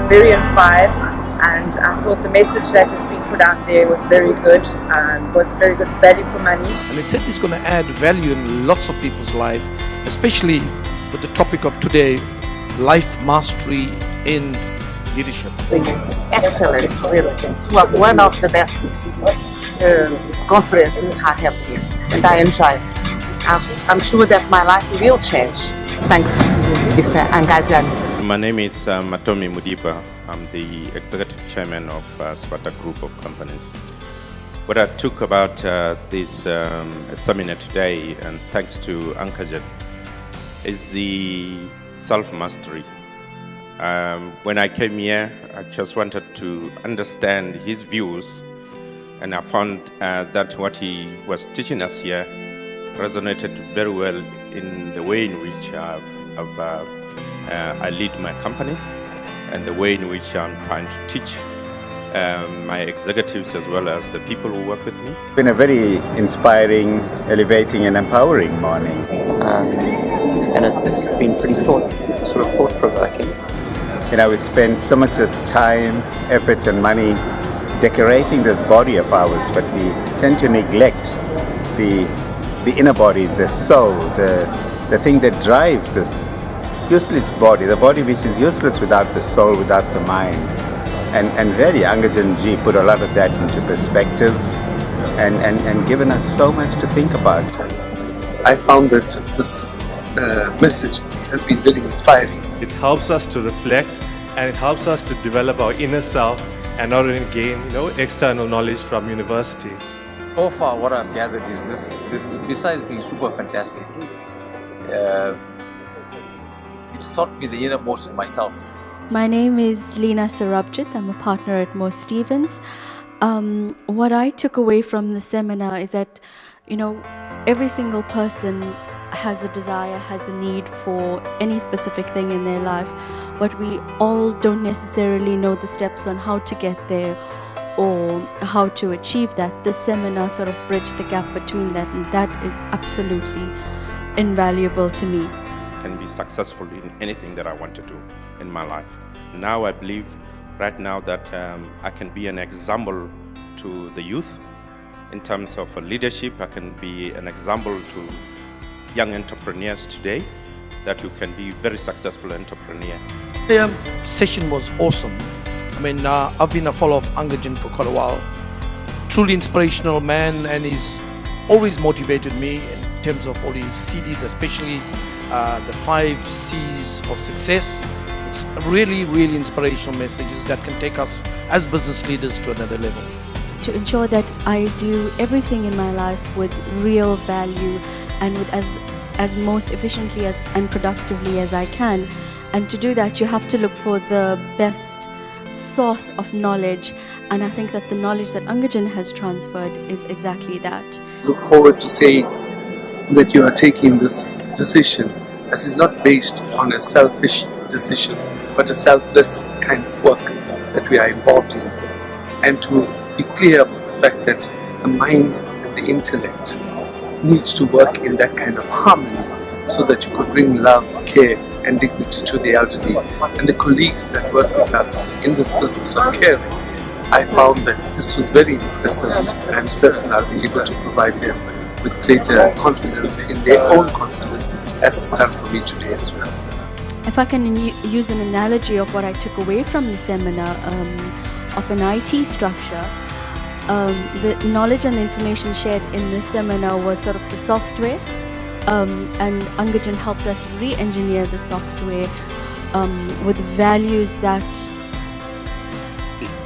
very inspired, and I thought the message that has been put out there was very good, was very good value for money. And he said he's going to add value in lots of people's life, especially with the topic of today, life mastery in leadership. It's excellent, really. It was one of the best conferences I have here, and I enjoyed it. I'm sure that my life will change. Thanks, Mr. Angajan. My name is Matomi Mudiba. I'm the Executive Chairman of Sparta Group of Companies. What I took about this seminar today, and thanks to Angajan, is the self-mastery. When I came here, I just wanted to understand his views, and I found that what he was teaching us here resonated very well in the way in which I lead my company and the way in which I'm trying to teach my executives as well as the people who work with me. It's been a very inspiring, elevating and empowering morning. And it's been pretty thought-provoking. You know, we spend so much of time, effort and money decorating this body of ours, but we tend to neglect the inner body, the soul, the thing that drives this useless body, the body which is useless without the soul, without the mind. And really, Angajan Ji put a lot of that into perspective and given us so much to think about. I found that this message has been very inspiring. It helps us to reflect, and it helps us to develop our inner self and not only gain external knowledge from universities. So far what I've gathered is this besides being super fantastic, it's taught me the innermost in myself. My name is Lina Sarabjit. I'm a partner at Mo Stevens. What I took away from the seminar is that, every single person has a desire, has a need for any specific thing in their life, but we all don't necessarily know the steps on how to get there or how to achieve that. This seminar sort of bridged the gap between that, and that is absolutely invaluable to me. I can be successful in anything that I want to do in my life. Now I believe right now that I can be an example to the youth in terms of leadership. I can be an example to young entrepreneurs today that you can be very successful entrepreneur. The session was awesome. I mean, I've been a follower of Angajan for quite a while. Truly inspirational man, and he's always motivated me in terms of all his CDs, especially the 5 C's of success. It's really, really inspirational messages that can take us as business leaders to another level. To ensure that I do everything in my life with real value and with as most efficiently and productively as I can. And to do that, you have to look for the best source of knowledge, and I think that the knowledge that Angajan has transferred is exactly that. Look forward to saying that you are taking this decision that is not based on a selfish decision, but a selfless kind of work that we are involved in, and to be clear about the fact that the mind and the intellect needs to work in that kind of harmony so that you could bring love, care and dignity to the elderly and the colleagues that work with us in this business of caring. I found that this was very impressive, and I'm certain I'll be able to provide them with greater confidence in their own confidence, as it's done for me today as well. If I can use an analogy of what I took away from the seminar, of an IT structure, the knowledge and the information shared in this seminar was sort of the software, and Angajan helped us re-engineer the software with values that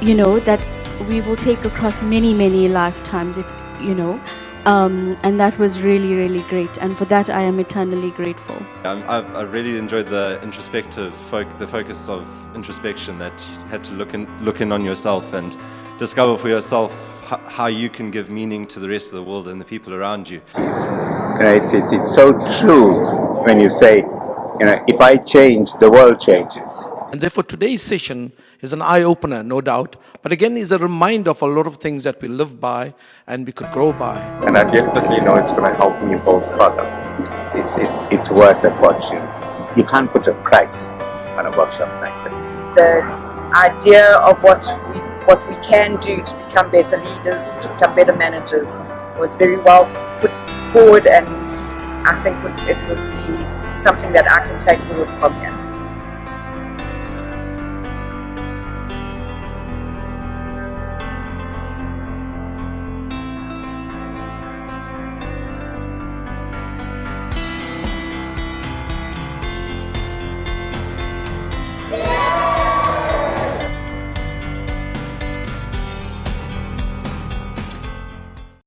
that we will take across many lifetimes, and that was really, really great, and for that I am eternally grateful. I've really enjoyed the focus of introspection, that you had to look in on yourself and discover for yourself how you can give meaning to the rest of the world and the people around you. It's so true when you say, if I change, the world changes. And therefore today's session is an eye-opener, no doubt, but again is a reminder of a lot of things that we live by and we could grow by. And I definitely know it's going to help me evolve further. It's worth a fortune. You can't put a price on a workshop like this. The idea of what we can do to become better leaders, to become better managers, was very well put forward, and I think it would be something that I can take forward from here.